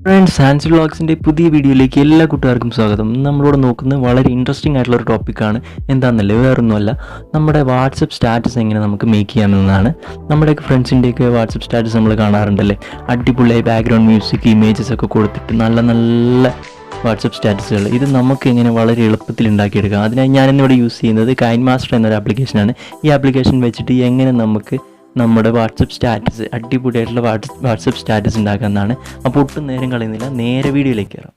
Friends, Hans വ്ളോഗ്സിൻ്റെ പുതിയ വീഡിയോയിലേക്ക് എല്ലാ കൂട്ടുകാർക്കും സ്വാഗതം. നമ്മളിവിടെ നോക്കുന്നത് വളരെ ഇൻട്രസ്റ്റിംഗ് ആയിട്ടുള്ളൊരു ടോപ്പിക്കാണ്. എന്താണെന്നല്ലേ, വേറൊന്നുമല്ല, നമ്മുടെ വാട്സപ്പ് സ്റ്റാറ്റസ് എങ്ങനെ നമുക്ക് മേക്ക് ചെയ്യാമെന്നതാണ്. നമ്മുടെയൊക്കെ ഫ്രണ്ട്സിൻ്റെയൊക്കെ വാട്സപ്പ് സ്റ്റാറ്റസ് നമ്മൾ കാണാറുണ്ടല്ലേ, അടിപൊളിയായി ബാക്ക്ഗ്രൗണ്ട് മ്യൂസിക്, ഇമേജസ് ഒക്കെ കൊടുത്തിട്ട് നല്ല നല്ല വാട്സപ്പ് സ്റ്റാറ്റസുകൾ. ഇത് നമുക്ക് എങ്ങനെ വളരെ എളുപ്പത്തിൽ ഉണ്ടാക്കിയെടുക്കാം. അതിനായി ഞാനിന്നിവിടെ യൂസ് ചെയ്യുന്നത് KineMaster എന്നൊരു ആപ്ലിക്കേഷനാണ്. ഈ ആപ്ലിക്കേഷൻ വെച്ചിട്ട് എങ്ങനെ നമുക്ക് നമ്മുടെ വാട്സപ്പ് സ്റ്റാറ്റസ്, അടിപൊളിയായിട്ടുള്ള വാട്സപ്പ് സ്റ്റാറ്റസ് ഉണ്ടാക്കാമെന്നാണ്. അപ്പോൾ ഒട്ടും നേരം കളയുന്നില്ല, നേരെ വീഡിയോയിലേക്ക് കയറാം.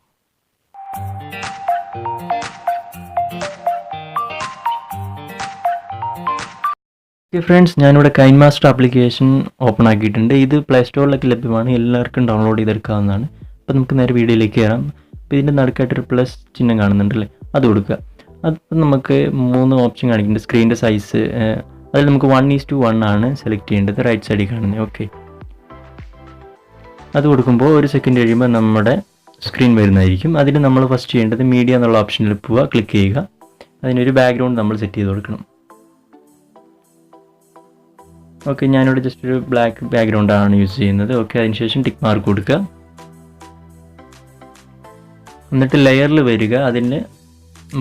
ഫ്രണ്ട്സ്, ഞാനിവിടെ KineMaster ആപ്ലിക്കേഷൻ ഓപ്പൺ ആക്കിയിട്ടുണ്ട്. ഇത് പ്ലേ സ്റ്റോറിലൊക്കെ ലഭ്യമാണ്, എല്ലാവർക്കും ഡൗൺലോഡ് ചെയ്തെടുക്കാവുന്നതാണ്. അപ്പോൾ നമുക്ക് നേരെ വീഡിയോയിലേക്ക് കയറാം. അപ്പോൾ ഇതിൻ്റെ നടുക്കായിട്ടൊരു പ്ലസ് ചിഹ്നം കാണുന്നുണ്ടല്ലേ, അത് കൊടുക്കുക. അതിപ്പോൾ നമുക്ക് 3 ഓപ്ഷൻ കാണിക്കുന്നുണ്ട്. സ്ക്രീനിൻ്റെ സൈസ്, അതിൽ നമുക്ക് 1:1 ആണ് സെലക്ട് ചെയ്യേണ്ടത്, റൈറ്റ് സൈഡിൽ കാണുന്നത്. ഓക്കെ, അത് കൊടുക്കുമ്പോൾ ഒരു സെക്കൻഡ് കഴിയുമ്പോൾ നമ്മുടെ സ്ക്രീൻ വരുന്നതായിരിക്കും. അതിന് നമ്മൾ ഫസ്റ്റ് ചെയ്യേണ്ടത് മീഡിയ എന്നുള്ള ഓപ്ഷനിൽ പോവുക, ക്ലിക്ക് ചെയ്യുക. അതിനൊരു ബാക്ക്ഗ്രൗണ്ട് നമ്മൾ സെറ്റ് ചെയ്ത് കൊടുക്കണം. ഓക്കെ, ഞാനിവിടെ ജസ്റ്റ് ഒരു ബ്ലാക്ക് ബാക്ക്ഗ്രൗണ്ടാണ് യൂസ് ചെയ്യുന്നത്. ഓക്കെ, അതിനുശേഷം ടിക്ക് മാർക്ക് കൊടുക്കുക. എന്നിട്ട് ലെയറിൽ വരിക, അതിന്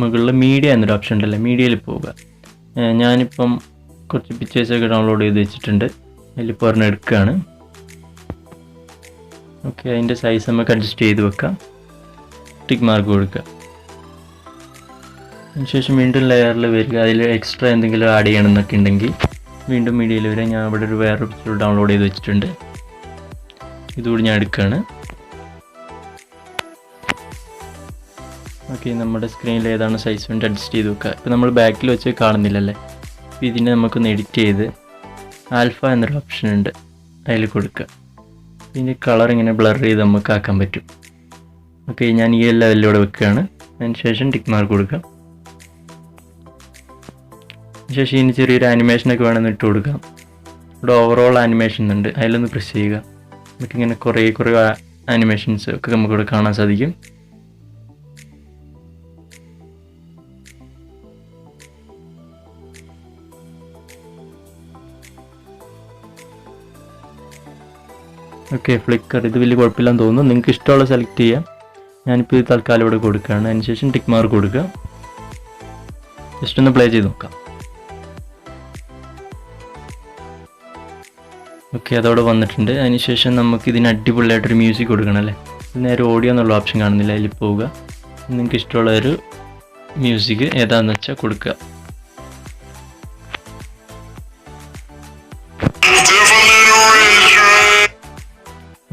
മുകളിൽ മീഡിയ എന്നൊരു ഓപ്ഷൻ ഉണ്ടല്ലേ, മീഡിയയിൽ പോവുക. ഞാനിപ്പം കുറച്ച് പിക്ചേഴ്സൊക്കെ ഡൗൺലോഡ് ചെയ്ത് വെച്ചിട്ടുണ്ട്, അതിലിപ്പോൾ ഒരെണ്ണം എടുക്കുകയാണ്. ഓക്കെ, അതിൻ്റെ സൈസ് നമുക്ക് അഡ്ജസ്റ്റ് ചെയ്ത് വെക്കാം, ടിക്ക് മാർക്ക് കൊടുക്കുക. അതിനുശേഷം വീണ്ടും ലെയറിൽ വരിക, അതിൽ എക്സ്ട്രാ എന്തെങ്കിലും ആഡ് ചെയ്യണമെന്നൊക്കെ ഉണ്ടെങ്കിൽ വീണ്ടും മീഡിയയിൽ വരിക. ഞാൻ ഇവിടെ ഒരു വേറെ പിക്ചർ ഡൗൺലോഡ് ചെയ്ത് വെച്ചിട്ടുണ്ട്, ഇതുകൂടി ഞാൻ എടുക്കുകയാണ്. ഓക്കെ, നമ്മുടെ സ്ക്രീനിൽ ഏതാണ് സൈസ് വേണ്ടി അഡ്ജസ്റ്റ് ചെയ്ത് വെക്കുക. ഇപ്പോൾ നമ്മൾ ബാക്കിൽ വെച്ച് കാണുന്നില്ലല്ലേ, അപ്പോൾ ഇതിനെ നമുക്കൊന്ന് എഡിറ്റ് ചെയ്ത് ആൽഫ എന്നൊരു ഓപ്ഷൻ ഉണ്ട്, അതിൽ കൊടുക്കുക. ഇതിൻ്റെ കളർ ഇങ്ങനെ ബ്ലർ ചെയ്ത് നമുക്ക് ആക്കാൻ പറ്റും. ഓക്കെ, ഞാൻ ഈ ലെവലിലൂടെ വെക്കുകയാണ്. അതിനുശേഷം ടിക്ക് മാർക്ക് കൊടുക്കുക. അതിനുശേഷം ഇനി ചെറിയൊരു ആനിമേഷനൊക്കെ വേണമെന്ന് ഇട്ട് കൊടുക്കാം. ഇവിടെ ഓവറോൾ ആനിമേഷൻ ഉണ്ട്, അതിലൊന്ന് പ്രസ് ചെയ്യുക. നമുക്കിങ്ങനെ കുറേ ആനിമേഷൻസ് ഒക്കെ നമുക്കിവിടെ കാണാൻ സാധിക്കും. ഓക്കെ, ഫ്ലിക്കർ ഇത് വലിയ കുഴപ്പമില്ലെന്ന് തോന്നുന്നു, നിങ്ങൾക്ക് ഇഷ്ടമുള്ള സെലക്ട് ചെയ്യാം. ഞാനിപ്പോൾ ഇത് തൽക്കാലം ഇവിടെ കൊടുക്കുകയാണ്. അതിനുശേഷം ടിക്ക് മാർക്ക് കൊടുക്കുക. ജസ്റ്റ് ഒന്ന് പ്ലേ ചെയ്ത് നോക്കാം. ഓക്കെ, അതോടെ വന്നിട്ടുണ്ട്. അതിനുശേഷം നമുക്ക് ഇതിന് അടിപൊളിയായിട്ടൊരു മ്യൂസിക് കൊടുക്കണം അല്ലേ. നേരെ ഓഡിയോ എന്നുള്ള ഓപ്ഷൻ കാണുന്നില്ല, അതിൽ പോവുക. നിങ്ങൾക്ക് ഇഷ്ടമുള്ളൊരു മ്യൂസിക് ഏതാണെന്ന് വെച്ചാൽ കൊടുക്കുക.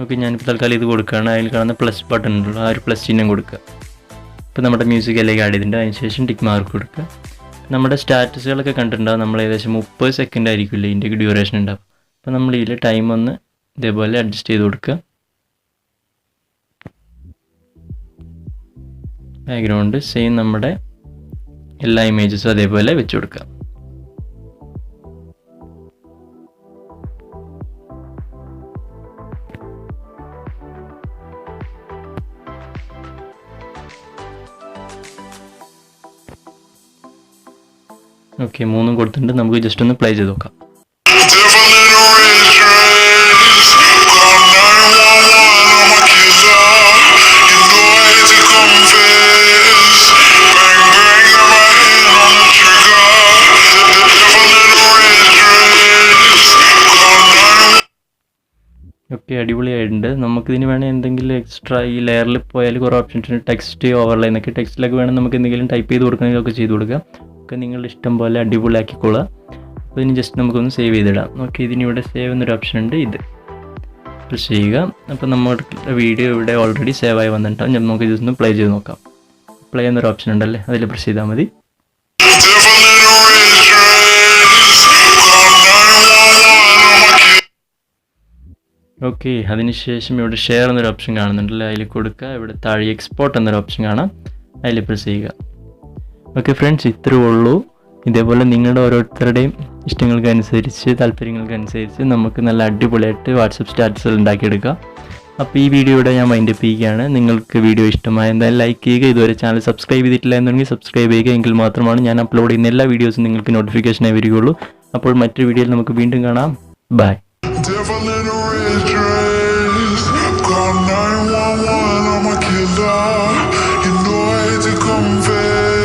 ഓക്കെ, ഞാനിപ്പോൾ തൽക്കാലം ഇത് കൊടുക്കുകയാണ്. അതിൽ കാണുന്ന പ്ലസ് ബട്ടൺ ഉണ്ടല്ലോ, ആ ഒരു പ്ലസ് ചിഹ്നം കൊടുക്കുക. ഇപ്പോൾ നമ്മുടെ മ്യൂസിക് എല്ലാം ആഡ് ചെയ്തിട്ടുണ്ട്. അതിനുശേഷം ടിക്ക് മാർക്ക് കൊടുക്കുക. നമ്മുടെ സ്റ്റാറ്റസുകളൊക്കെ കണ്ടിട്ടുണ്ടാകും, നമ്മൾ ഏകദേശം 30 സെക്കൻഡ് ആയിരിക്കില്ല ഇതിൻ്റെയൊക്കെ ഡ്യൂറേഷൻ ഉണ്ടാവും. അപ്പോൾ നമ്മൾ ഇതിൽ ടൈം ഒന്ന് ഇതേപോലെ അഡ്ജസ്റ്റ് ചെയ്ത് കൊടുക്കുക. ബാക്ക്ഗ്രൗണ്ട് സെയിം നമ്മുടെ എല്ലാ ഇമേജസും അതേപോലെ വെച്ച് കൊടുക്കുക. ഓക്കെ, 3 കൊടുത്തിട്ടുണ്ട്. നമുക്ക് ജസ്റ്റ് ഒന്ന് പ്ലേ ചെയ്ത് നോക്കാം. ഓക്കെ, അടിപൊളിയായിട്ടുണ്ട്. നമുക്കിതിന് വേണമെങ്കിൽ എന്തെങ്കിലും എക്സ്ട്രാ ഈ ലെയറിൽ പോയാൽ കുറേ ഓപ്ഷൻസ് ഉണ്ട്, ടെക്സ്റ്റ് ഓവർലൈ എന്നൊക്കെ. ടെക്സ്റ്റിലൊക്കെ വേണം നമുക്ക് എന്തെങ്കിലും ടൈപ്പ് ചെയ്ത് കൊടുക്കണമെങ്കിലൊക്കെ ചെയ്ത് കൊടുക്കുക. ഒക്കെ നിങ്ങളുടെ ഇഷ്ടം പോലെ അടിപൊളിയാക്കിക്കൊള്ളുക. അപ്പോൾ ഇതിന് ജസ്റ്റ് നമുക്കൊന്ന് സേവ് ചെയ്തിടാം. ഓക്കെ, ഇതിനിവിടെ സേവ് എന്നൊരു ഓപ്ഷൻ ഉണ്ട്, ഇത് പ്രസ് ചെയ്യുക. അപ്പോൾ നമ്മുടെ വീഡിയോ ഇവിടെ ഓൾറെഡി സേവ് ആയി വന്നിട്ടുണ്ടാവും. നമുക്ക് ഇതൊന്ന് പ്ലേ ചെയ്ത് നോക്കാം. പ്ലേ എന്നൊരു ഓപ്ഷൻ ഉണ്ടല്ലേ, അതിൽ പ്രസ് ചെയ്താൽ മതി. ഓക്കെ, അതിനുശേഷം ഇവിടെ ഷെയർ എന്നൊരു ഓപ്ഷൻ കാണുന്നുണ്ടല്ലേ, അതിൽ കൊടുക്കുക. ഇവിടെ താഴെ എക്സ്പോർട്ട് എന്നൊരു ഓപ്ഷൻ കാണാം, അതിൽ പ്രസ് ചെയ്യുക. ഓക്കെ ഫ്രണ്ട്സ്, ഇത്രയേ ഉള്ളൂ. ഇതേപോലെ നിങ്ങളുടെ ഓരോരുത്തരുടെയും ഇഷ്ടങ്ങൾക്കനുസരിച്ച്, താല്പര്യങ്ങൾക്കനുസരിച്ച് നമുക്ക് നല്ല അടിപൊളിയായിട്ട് വാട്സപ്പ് സ്റ്റാറ്റസുകൾ ഉണ്ടാക്കിയെടുക്കാം. അപ്പോൾ ഈ വീഡിയോയുടെ ഞാൻ മൈൻഡ് അപ്പ് ചെയ്യുകയാണ്. നിങ്ങൾക്ക് വീഡിയോ ഇഷ്ടമായ എന്തായാലും ലൈക്ക് ചെയ്യുക. ഇതുവരെ ചാനൽ സബ്സ്ക്രൈബ് ചെയ്തിട്ടില്ല എന്നുണ്ടെങ്കിൽ സബ്സ്ക്രൈബ് ചെയ്യുക. എങ്കിൽ മാത്രമാണ് ഞാൻ അപ്ലോഡ് ചെയ്യുന്ന എല്ലാ വീഡിയോസും നിങ്ങൾക്ക് നോട്ടിഫിക്കേഷനായി വരികയുള്ളൂ. അപ്പോൾ മറ്റൊരു വീഡിയോയിൽ നമുക്ക് വീണ്ടും കാണാം. By. one, I'm a killer. You know I hate to confess.